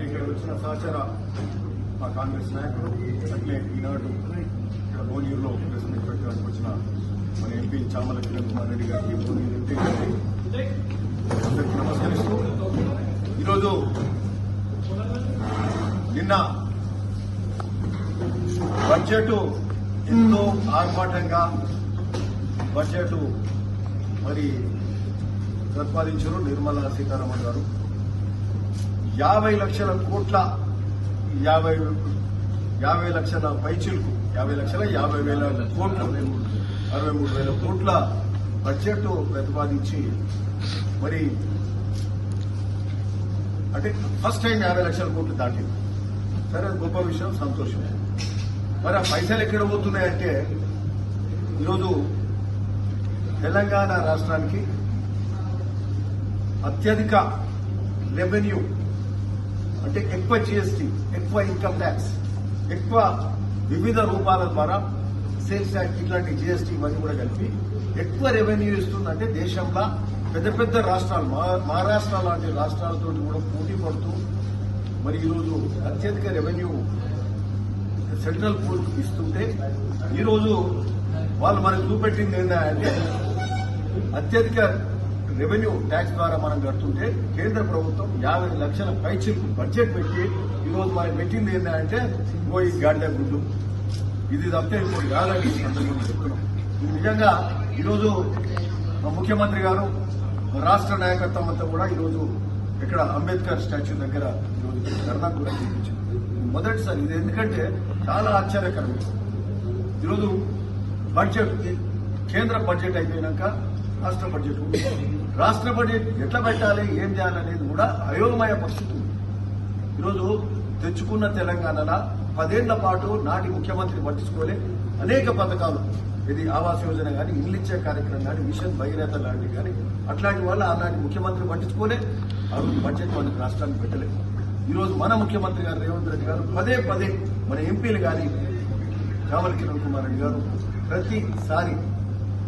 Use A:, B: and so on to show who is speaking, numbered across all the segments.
A: మరి ఇక్కడ వచ్చిన సహచర మా కాంగ్రెస్ నాయకులు అట్లే ఈనాడు ఇక్కడ భువనగిరిలో ప్రెస్ మీట్ పెట్టడానికి వచ్చిన మన ఎంపీ చామల కిరణ్ కుమార్ రెడ్డి గారికి భువనగిరి ఎంపీ గారికి అందరికీ నమస్కరిస్తూ ఈరోజు నిన్న బడ్జెట్ ఎంతో ఆర్భాటంగా బడ్జెట్ మరి ప్రతిపాదించారు నిర్మలా సీతారామన్ గారు 50 లక్షల కోట్ల 50 లక్షల పైచిలకు 50 లక్షల 50,000 కోట్లు 63,000 కోట్ల బడ్జెట్ ప్రతిపాదించి మరి అంటే ఫస్ట్ టైం 50 లక్షల కోట్లు దాటింది. సరే గొప్ప విషయం, సంతోషం. మరి ఆ పైసలు ఎక్కడ పోతున్నాయంటే ఈరోజు తెలంగాణ రాష్ట్రానికి అత్యధిక రెవెన్యూ అంటే ఎక్కువ జీఎస్టీ, ఎక్కువ ఇన్కమ్ ట్యాక్స్, ఎక్కువ వివిధ రూపాల ద్వారా సేల్స్ ట్యాక్స్, ఇట్లాంటి జీఎస్టీ ఇవన్నీ కూడా కలిపి ఎక్కువ రెవెన్యూ ఇస్తుందంటే దేశంలో పెద్ద పెద్ద రాష్ట్రాలు మహారాష్ట్ర లాంటి రాష్ట్రాలతో కూడా పోటీ పడుతూ మరి ఈరోజు అత్యధిక రెవెన్యూ సెంట్రల్ పూల్ ఇస్తుంటే ఈరోజు వాళ్ళు మనకు చూపెట్టింది ఏంటంటే అత్యధిక రెవెన్యూ ట్యాక్స్ ద్వారా మనం కడుతుంటే కేంద్ర ప్రభుత్వం 50 లక్షల పైచిలకు బడ్జెట్ పెట్టి ఈరోజు మనం పెట్టింది ఏంటంటే ఈ గాడ్డ గుడ్డు ఇది తప్పితే ఇంకోటి కాదని అందరికీ చెప్తున్నాం. ఇది నిజంగా ఈరోజు మా ముఖ్యమంత్రి గారు రాష్ట్ర నాయకత్వం అంతా కూడా ఈరోజు ఇక్కడ అంబేద్కర్ స్టాచ్యూ దగ్గర ఈరోజు ధర్నా కూడా చూపించింది. మొదటిసారి ఇది ఎందుకంటే చాలా ఆశ్చర్యకరం. ఈరోజు బడ్జెట్ కేంద్ర బడ్జెట్ అయిపోయినాక రాష్ట్ర బడ్జెట్ ఎట్లా పెట్టాలి, ఏం చేయాలనేది కూడా అయోమయ పరిస్థితి ఉంది. ఈరోజు తెచ్చుకున్న తెలంగాణలో 10 ఏళ్ల పాటు నాటి ముఖ్యమంత్రి పట్టించుకోలే అనేక పథకాలు, ఇది ఆవాస్ యోజన కానీ, ఇల్లు ఇచ్చే కార్యక్రమం కానీ, మిషన్ భగీరథ లాంటివి కానీ అట్లాంటి వాళ్ళు ఆనాటి ముఖ్యమంత్రి పట్టించుకోలే. అవి బడ్జెట్ మనకి రాష్ట్రానికి పెట్టలేదు. ఈరోజు మన ముఖ్యమంత్రి గారు రేవంత్ రెడ్డి గారు పదే మన ఎంపీలు కానీ చామల కిరణ్ కుమార్ రెడ్డి గారు ప్రతిసారి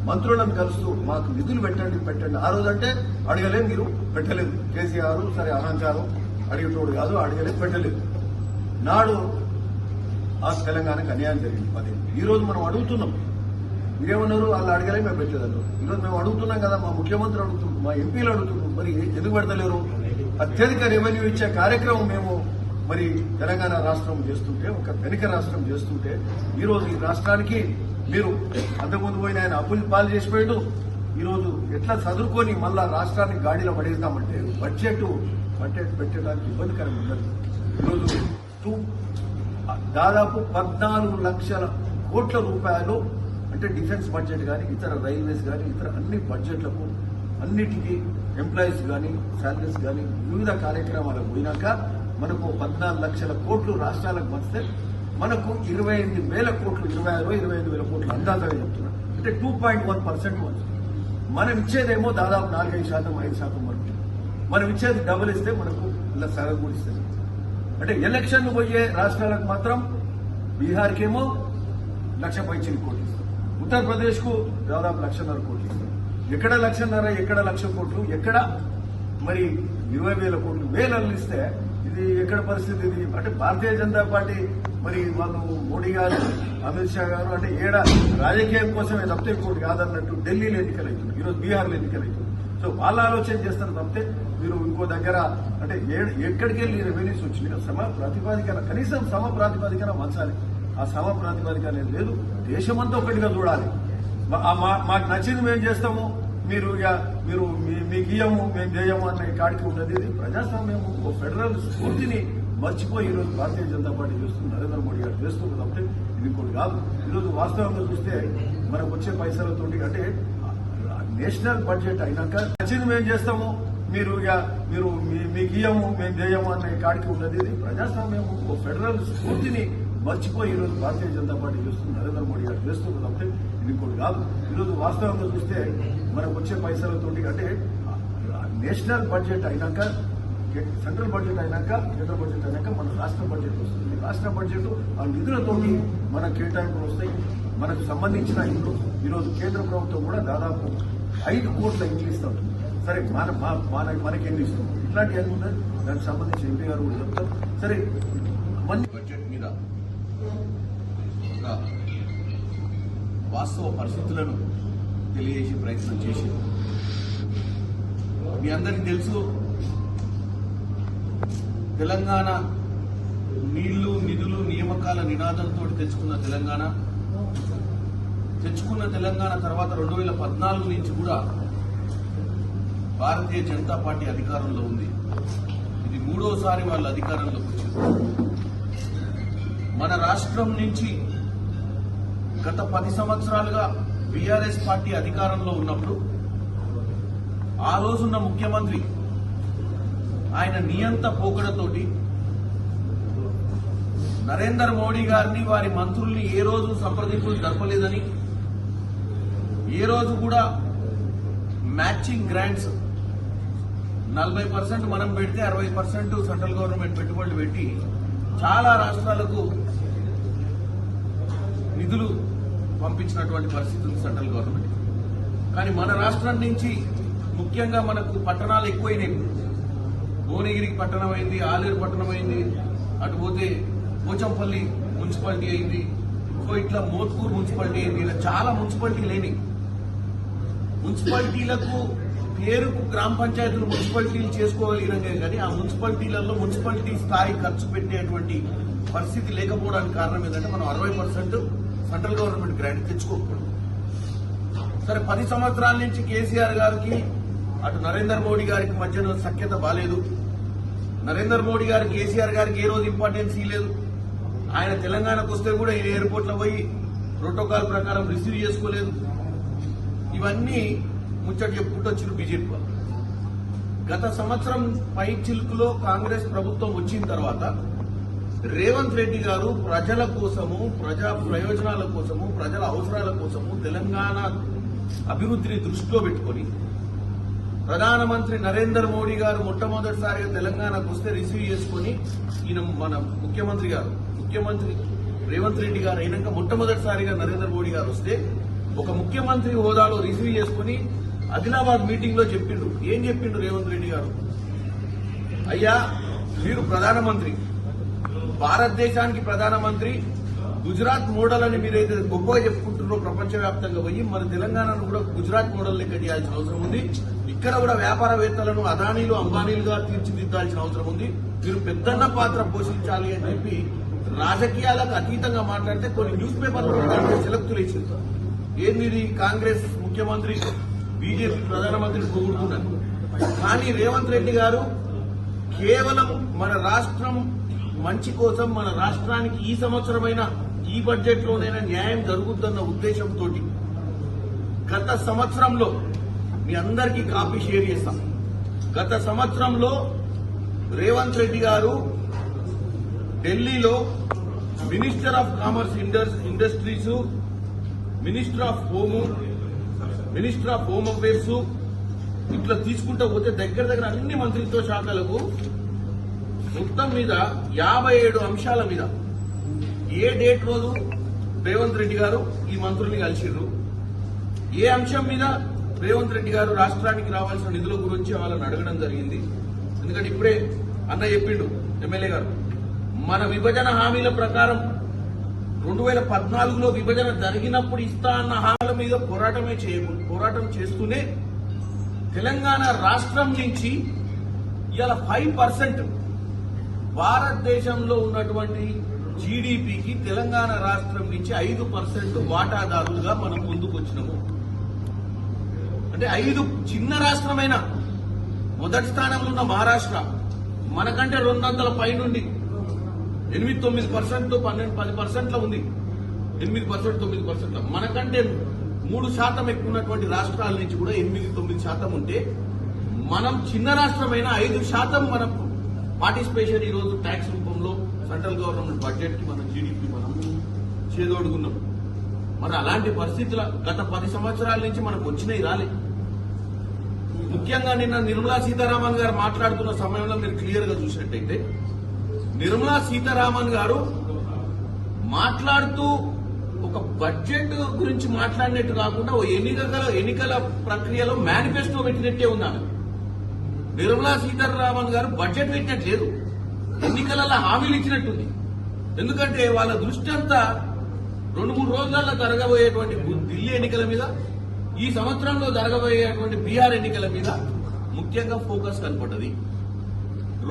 A: మంత్రులను కలుస్తూ మాకు నిధులు పెట్టండి. ఆ రోజంటే అడగలేదు, మీరు పెట్టలేదు. కేసీఆర్ సరే అహంకారం, అడిగేటోడు కాదు, అడగలేదు, పెట్టలేదు. నాడు ఆ తెలంగాణకు అన్యాయం జరిగింది 10 ఏళ్ళు. ఈ రోజు మనం అడుగుతున్నాం, మీరేమన్నారు, వాళ్ళు అడగలే, మేము పెట్టలేదన్నారు. ఈరోజు మేము అడుగుతున్నాం కదా, మా ముఖ్యమంత్రి అడుగుతున్నాం, మా ఎంపీలు అడుగుతున్నాం, మరి ఎందుకు పెడతలేరు? అత్యధిక రెవెన్యూ ఇచ్చే కార్యక్రమం మేము మరి తెలంగాణ రాష్ట్రం చేస్తుంటే, ఒక ధనిక రాష్ట్రం చేస్తుంటే ఈరోజు ఈ రాష్ట్రానికి మీరు అంతకుముందు పోయిన ఆయన అప్పులు పాలు చేసిపోయాడు. ఈరోజు ఎట్లా చదువుకొని మళ్ళా రాష్ట్రాన్ని గాడిలో పడేస్తామంటే బడ్జెట్ పెట్టడానికి ఇబ్బందికరంగా ఉన్నది. ఈరోజు దాదాపు 14 లక్షల కోట్ల రూపాయలు అంటే డిఫెన్స్ బడ్జెట్ కానీ, ఇతర రైల్వేస్ కానీ, ఇతర అన్ని బడ్జెట్లకు అన్నిటికీ ఎంప్లాయీస్ కానీ, శాలరీస్ కానీ, వివిధ కార్యక్రమాలకు పోయినాక మనకు 14 లక్షల కోట్లు రాష్ట్రాలకు వస్తే మనకు 28,000 కోట్లు, 25,000 కోట్లు అందాజగా చెప్తున్నారు. అంటే 2.1% మనం ఇచ్చేదేమో దాదాపు 4-5%, 5% వరకు. మనం ఇచ్చేది డబుల్ ఇస్తే మనకు ఇలా సగం కూడా ఇస్తుంది. అంటే ఎలక్షన్ పోయే రాష్ట్రాలకు మాత్రం బీహార్కేమో 1,00,000 పైచిలు కోట్లు ఇస్తాం, ఉత్తరప్రదేశ్ కు దాదాపు 1,50,000 కోట్లు ఇస్తాం. ఎక్కడ 1,50,000, ఎక్కడ 1,00,000 కోట్లు, ఎక్కడ మరి 20,000 కోట్లు వేలలు ఇస్తే ఇది ఎక్కడ పరిస్థితి? ఇది అంటే భారతీయ జనతా పార్టీ మరి వాళ్ళు మోడీ గారు, అమిత్ షా గారు అంటే ఏడా రాజకీయం కోసమే తప్పితే ఇంకోటి కాదన్నట్టు ఢిల్లీలో ఎన్నికలు అవుతుంది, ఈరోజు బీహార్లో ఎన్నికలు అవుతుంది. సో వాళ్ళ ఆలోచన చేస్తారు తప్పితే మీరు ఇంకో దగ్గర అంటే ఎక్కడికి వెళ్ళి రెవెన్యూస్ వచ్చినాయి సమ ప్రాతిపాదికన, కనీసం సమ ప్రాతిపాదికన వంచాలి. ఆ సమ ప్రాతిపాదిక అనేది లేదు. దేశమంతా ఒకటిగా చూడాలి. మాకు నచ్చింది మేము చేస్తాము, మీరు మీకు ఇయ్యము, మేము చేయము అన్న కాడికి ఉన్నది. ఇది ప్రజాస్వామ్యము, ఫెడరల్ స్ఫూర్తిని మర్చిపోయి ఈరోజు భారతీయ జనతా పార్టీ చేస్తుంది, నరేంద్ర మోడీ గారు చేస్తుంది తప్పితే ఇది ఇంకోటి కాదు. ఈరోజు వాస్తవంగా చూస్తే మనకు వచ్చే పైసలతోటి అంటే నేషనల్ బడ్జెట్ అయినాక నచ్చింది మేము చేస్తాము, మీరు మీకు ఇయ్యము, మేము చేయము అన్న కాడికి ఉన్నది. ఇది ప్రజాస్వామ్యము, ఫెడరల్ స్ఫూర్తిని మర్చిపోయి ఈరోజు భారతీయ జనతా పార్టీ చేస్తుంది, నరేంద్ర మోడీ గారు చేస్తుంది తప్పితే ఇది ఇంకోటి కాదు. ఈరోజు వాస్తవంగా చూస్తే మనకు వచ్చే పైసలతోటి అంటే నేషనల్ బడ్జెట్ అయినాక, సెంట్రల్ బడ్జెట్ అయినాక, కేంద్ర బడ్జెట్ అయినాక మన రాష్ట్ర బడ్జెట్ వస్తుంది. రాష్ట్ర బడ్జెట్ ఆ నిధులతోటి మన కేటాయింపులు వస్తాయి. మనకు సంబంధించిన ఇండ్లు ఈరోజు కేంద్ర ప్రభుత్వం కూడా దాదాపు 5 కోట్ల ఇండ్లు ఇస్తాం. సరే మనకి ఎన్ని ఇస్తాం? ఇట్లాంటి ఏమి ఉన్నాయి దానికి సంబంధించి ఎంపీ గారు కూడా చెప్తారు. సరే, మంచి బడ్జెట్ మీద ఒక వాస్తవ పరిస్థితులను తెలియజేసే ప్రయత్నం చేసి, మీ అందరికీ తెలుసు తెలంగాణ నీళ్లు నిధులు నియామకాల నినాదంతో తెచ్చుకున్న తెలంగాణ తర్వాత 2014 నుంచి కూడా భారతీయ జనతా పార్టీ అధికారంలో ఉంది. ఇది 3వసారి వాళ్ళు అధికారంలోకి వచ్చింది. మన రాష్ట్రం నుంచి గత 10 సంవత్సరాలుగా బీఆర్ఎస్ పార్టీ అధికారంలో ఉన్నప్పుడు ఆ రోజున్న ముఖ్యమంత్రి ఆయన నియంత పోకడతోటి నరేంద్ర మోడీ గారిని వారి మంత్రుల్ని ఏ రోజు సంప్రదింపులు జరపలేదని, ఏ రోజు కూడా మ్యాచింగ్ గ్రాంట్స్ 40% మనం పెడితే 60% సెంట్రల్ గవర్నమెంట్ పెట్టుబడులు పెట్టి చాలా రాష్ట్రాలకు నిధులు పంపించినటువంటి పరిస్థితి ఉంది సెంట్రల్ గవర్నమెంట్. కానీ మన రాష్ట్రం నుంచి ముఖ్యంగా మనకు పట్టణాలు ఎక్కువైనాయి. భువనగిరికి పట్టణం అయింది, ఆలేరు పట్టణం అయింది, అటు పోతే పోచంపల్లి మున్సిపాలిటీ అయింది, ఇట్లా మోత్కూరు మున్సిపాలిటీ అయింది. ఇలా చాలా మున్సిపాలిటీలు అయినాయి. మున్సిపాలిటీలకు పేరుకు గ్రామ పంచాయతీలు మున్సిపాలిటీలు చేసుకోగలిగినామే కానీ ఆ మున్సిపాలిటీలలో మున్సిపాలిటీ స్థాయి ఖర్చు పెట్టేటువంటి పరిస్థితి లేకపోవడానికి కారణం ఏంటంటే మనం 60% సెంట్రల్ గవర్నమెంట్ గ్రాంట్ తెచ్చుకోకూడదు. సరే, 10 సంవత్సరాల నుంచి కేసీఆర్ గారికి అటు నరేంద్ర మోడీ గారికి మధ్యన సఖ్యత బాలేదు. నరేంద్ర మోడీ గారు కేసీఆర్ గారికి ఏ రోజు ఇంపార్టెన్స్ ఇవ్వలేదు. ఆయన తెలంగాణకు వస్తే కూడా ఈ ఎయిర్పోర్ట్లో పోయి ప్రోటోకాల్ ప్రకారం రిసీవ్ చేసుకోలేదు. ఇవన్నీ ముచ్చట చెప్పుకుంటూ వచ్చిన బీజేపీ వాళ్ళు. గత సంవత్సరం పై చిలుకులో కాంగ్రెస్ ప్రభుత్వం వచ్చిన తర్వాత రేవంత్ రెడ్డి గారు ప్రజల కోసము, ప్రజా ప్రయోజనాల కోసము, ప్రజల అవసరాల కోసము తెలంగాణ అభివృద్ధిని దృష్టిలో పెట్టుకుని ప్రధానమంత్రి నరేంద్ర మోడీ గారు మొట్టమొదటిసారిగా తెలంగాణకు వస్తే రిసీవ్ చేసుకుని ఈయన మన ముఖ్యమంత్రి రేవంత్ రెడ్డి గారు అయినాక మొట్టమొదటిసారిగా నరేంద్ర మోడీ గారు వస్తే ఒక ముఖ్యమంత్రి హోదాలో రిసీవ్ చేసుకుని ఆదిలాబాద్ మీటింగ్ లో చెప్పిండు. ఏం చెప్పిండు రేవంత్ రెడ్డి గారు? అయ్యా, మీరు ప్రధానమంత్రి, భారతదేశానికి ప్రధానమంత్రి, గుజరాత్ మోడల్ అని మీరైతే గొప్పగా చెప్పుకుంటున్నారో ప్రపంచవ్యాప్తంగా పోయి మన తెలంగాణను కూడా గుజరాత్ మోడల్ లెక్క చేయాల్సిన అవసరం ఉంది. ఇక్కడ కూడా వ్యాపారవేత్తలను అదానీలు అంబానీలుగా తీర్చిదిద్దాల్సిన అవసరం ఉంది. మీరు పెద్దన్న పాత్ర పోషించాలి అని చెప్పి రాజకీయాలకు అతీతంగా మాట్లాడితే కొన్ని న్యూస్ పేపర్లు సెలెక్టులు ఇచ్చింది. ఏంది కాంగ్రెస్ ముఖ్యమంత్రి బీజేపీ ప్రధానమంత్రిని పొగుడుతున్నారు. కానీ రేవంత్ రెడ్డి గారు కేవలం మన రాష్ట్రం మంచి కోసం, మన రాష్ట్రానికి ఈ సంవత్సరమైన ఈ బడ్జెట్ లోనైనా న్యాయం జరుగుతున్న ఉద్దేశంతో గత సంవత్సరంలో మీ అందరికీ కాపీ షేర్ చేస్తాం. గత సంవత్సరంలో రేవంత్ రెడ్డి గారు ఢిల్లీలో minister of commerce industries, minister of home affairs ఇట్లా తీసుకుంటూ పోతే దగ్గర అన్ని మంత్రిత్వ శాఖలకు మొత్తం మీద 57 అంశాల మీద ఏ డేట్ రోజు రేవంత్ రెడ్డి గారు ఈ మంత్రుల్ని కలిసిర్రు, ఏ అంశం మీద రేవంత్ రెడ్డి గారు రాష్ట్రానికి రావాల్సిన నిధుల గురించి వాళ్ళని అడగడం జరిగింది. ఎందుకంటే ఇప్పుడే అన్న చెప్పిండు ఎమ్మెల్యే గారు, మన విభజన హామీల ప్రకారం 2014లో విభజన జరిగినప్పుడు ఇస్తా అన్న హామీల మీద పోరాటం చేస్తూనే తెలంగాణ రాష్ట్రం నుంచి ఇలా 5% భారతదేశంలో ఉన్నటువంటి జీడీపీకి తెలంగాణ రాష్ట్రం నుంచి 5% వాటాదారులుగా మనం ముందుకొచ్చినాము. అంటే 5 చిన్న రాష్ట్రమైన మొదటి స్థానంలో ఉన్న మహారాష్ట్ర మనకంటే 200 పైనుండి 8-9%, 12-10% ఉంది. 8%, 9%. మనకంటే 3% ఎక్కువ ఉన్నటువంటి రాష్ట్రాల నుంచి కూడా 8-9% ఉంటే మనం చిన్న రాష్ట్రమైన 5% మనం పార్టిసిపేషన్ ఈ రోజు ట్యాక్స్ రూపంలో సెంట్రల్ గవర్నమెంట్ బడ్జెట్ కి మనం జీడీపీ మనం చేదోడుకున్నాం. మరి అలాంటి పరిస్థితుల గత 10 సంవత్సరాల నుంచి మనకు వచ్చినాయి రాలే. ముఖ్యంగా నిన్న నిర్మలా సీతారామన్ గారు మాట్లాడుతున్న సమయంలో మీరు క్లియర్ గా చూసినట్టయితే నిర్మలా సీతారామన్ గారు మాట్లాడుతూ ఒక బడ్జెట్ గురించి మాట్లాడినట్టు కాకుండా ఓ ఎన్నికల ప్రక్రియలో మేనిఫెస్టో పెట్టినట్టే ఉంది ఆమె.
B: నిర్మలా సీతారామన్ గారు బడ్జెట్ పెట్టినట్టు లేదు, ఎన్నికలలో హామీలు ఇచ్చినట్టుంది. ఎందుకంటే వాళ్ళ దృష్టి అంతా 2-3 రోజులలో జరగబోయేటువంటి ఢిల్లీ ఎన్నికల మీద, ఈ సంవత్సరంలో జరగబోయేటువంటి బీహార్ ఎన్నికల మీద ముఖ్యంగా ఫోకస్ కనపడ్డది.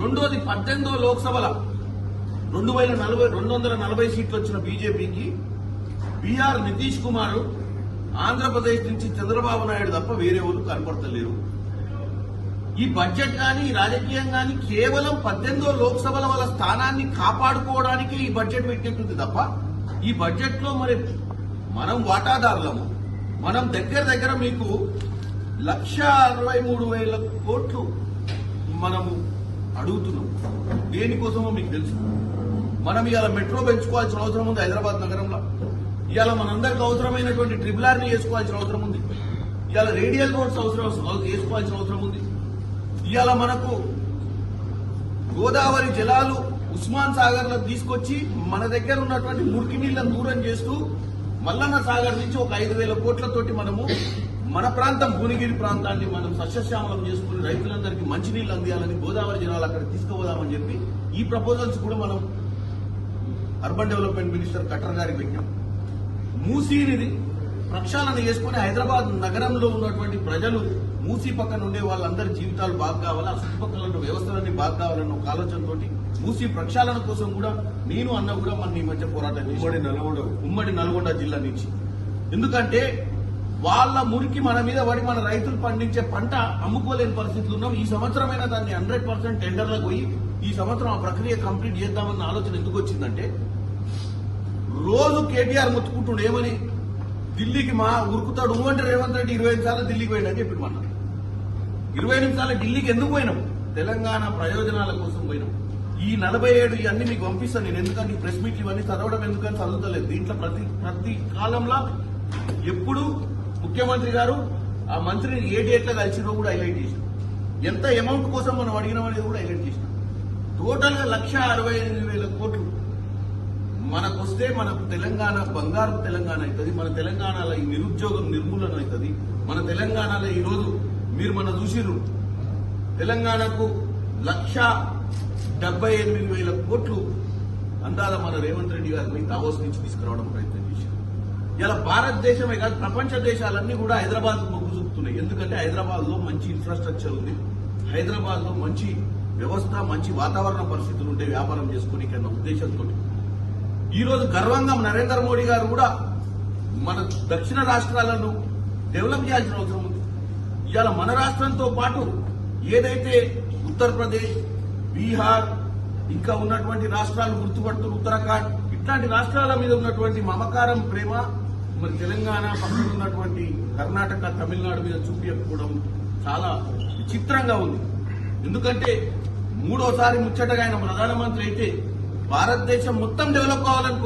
B: రెండోది 18వ లోక్సభల 240 సీట్లు వచ్చిన బీజేపీకి బీహార్ నితీష్ కుమార్, ఆంధ్రప్రదేశ్ నుంచి చంద్రబాబు నాయుడు తప్ప వేరే వాళ్ళు కనపడతలేరు. ఈ బడ్జెట్ కానీ ఈ రాజకీయం కానీ కేవలం 18వ లోక్సభల వాళ్ళ స్థానాన్ని కాపాడుకోవడానికి ఈ బడ్జెట్ పెట్టినట్టుంది తప్ప, ఈ బడ్జెట్ లో మరి మనం వాటాదారులము, మనం దగ్గర మీకు 1,63,000 కోట్లు మనము అడుగుతున్నాం. దేనికోసమో మీకు తెలుసు. మనం ఇవాళ మెట్రో పెంచుకోవాల్సిన అవసరం ఉంది హైదరాబాద్ నగరంలో. ఇవాళ మనందరికి అవసరమైనటువంటి RRR ని వేసుకోవాల్సిన అవసరం ఉంది. ఇవాళ రేడియల్ రోడ్స్ వేసుకోవాల్సిన అవసరం ఉంది. ఇవాళ మనకు గోదావరి జలాలు ఉస్మాన్ సాగర్ లో తీసుకొచ్చి మన దగ్గర ఉన్నటువంటి మురికి నీళ్లను దూరం చేస్తూ మల్లన్న సాగర్ నుంచి ఒక 5,000 కోట్లతోటి మనము మన ప్రాంతం భువనగిరి ప్రాంతాన్ని మనం సస్యశ్యామలం చేసుకుని రైతులందరికీ మంచినీళ్లు అందియాలని గోదావరి జలాలు అక్కడ తీసుకుపోదామని చెప్పి ఈ ప్రపోజల్స్ కూడా మనం అర్బన్ డెవలప్మెంట్ మినిస్టర్ కట్టర్ గారికి పెట్టాం. మూసీని ప్రక్షాళన చేసుకుని హైదరాబాద్ నగరంలో ఉన్నటువంటి ప్రజలు, మూసీ పక్కన ఉండే వాళ్ళందరి జీవితాలు బాగా కావాలా, చుట్టుపక్కల ఉన్న వ్యవస్థలన్నీ బాగా కావాలన్న ఒక ఆలోచనతోటి మూసీ ప్రక్షాళన కోసం కూడా నేను అన్న కూడా మన ఈ మధ్య పోరాటం చేసి ఉమ్మడి నల్గొండ జిల్లా నుంచి. ఎందుకంటే వాళ్ళ మురికి మన మీద పడి మన రైతులు పండించే పంట అమ్ముకోలేని పరిస్థితులు ఉన్నాం. ఈ సంవత్సరమైనా దాన్ని 100% టెండర్లకు పోయి ఈ సంవత్సరం ఆ ప్రక్రియ కంప్లీట్ చేద్దామన్న ఆలోచన ఎందుకు వచ్చిందంటే, రోజు కేటీఆర్ ముత్తుకుంటుండే ఏమని, ఢిల్లీకి మా ఉరుకుతాడు అంటే రేవంత్ రెడ్డి 25 నిమిషాలు ఢిల్లీకి పోయిందని చెప్పి మన 20 నిమిషాలు ఢిల్లీకి ఎందుకు పోయినాం? తెలంగాణ ప్రయోజనాల కోసం పోయినాం. ఈ 47 ఇవన్నీ మీకు పంపిస్తాను నేను. ఎందుకంటే ఈ ప్రెస్ మీట్లు ఇవన్నీ చదవడం ఎందుకని చదువుతలేదు. దీంట్లో ప్రతి కాలంలో ఎప్పుడు ముఖ్యమంత్రి గారు ఆ మంత్రిని ఏ డేట్లో కలిసినో కూడా హైలైట్ చేశారు. ఎంత అమౌంట్ కోసం మనం అడిగినామనేది కూడా హైలైట్ చేసినాం. టోటల్ గా 1,68,000 కోట్లు మనకొస్తే మనకు తెలంగాణ బంగారు తెలంగాణ అవుతుంది. మన తెలంగాణలో ఈ నిరుద్యోగం నిర్మూలన అవుతుంది. మన తెలంగాణలో ఈరోజు మీరు మన చూసిర్రు, తెలంగాణకు 1,78,000 కోట్లు అందాల మన రేవంత్ రెడ్డి గారు పోయి దావోస్ నుంచి తీసుకురావడం ప్రయత్నం చేశారు. ఇలా భారతదేశమే కాదు ప్రపంచ దేశాలన్నీ కూడా హైదరాబాద్ మొగ్గు చూపుతున్నాయి. ఎందుకంటే హైదరాబాద్ లో మంచి ఇన్ఫ్రాస్ట్రక్చర్ ఉంది, హైదరాబాద్ లో మంచి వ్యవస్థ, మంచి వాతావరణ పరిస్థితులు ఉంటే వ్యాపారం చేసుకుని అన్న ఉద్దేశంతో ఈ రోజు గర్వంగా నరేంద్ర మోడీ గారు కూడా మన దక్షిణ రాష్ట్రాలను డెవలప్ చేయాల్సిన అవసరం ఉంది. ఇవాళ మన రాష్ట్రంతో పాటు ఏదైతే ఉత్తరప్రదేశ్, బీహార్ ఇంకా ఉన్నటువంటి రాష్ట్రాలు గుర్తుపడుతున్న ఉత్తరాఖండ్, ఇట్లాంటి రాష్ట్రాల మీద ఉన్నటువంటి మమకారం, ప్రేమ మరి తెలంగాణ పక్కన ఉన్నటువంటి కర్ణాటక, తమిళనాడు మీద చూపించకపోవడం చాలా విచిత్రంగా ఉంది. ఎందుకంటే 3వసారి ముచ్చటగా ఆయన ప్రధానమంత్రి అయితే భారతదేశం మొత్తం డెవలప్ కావాలని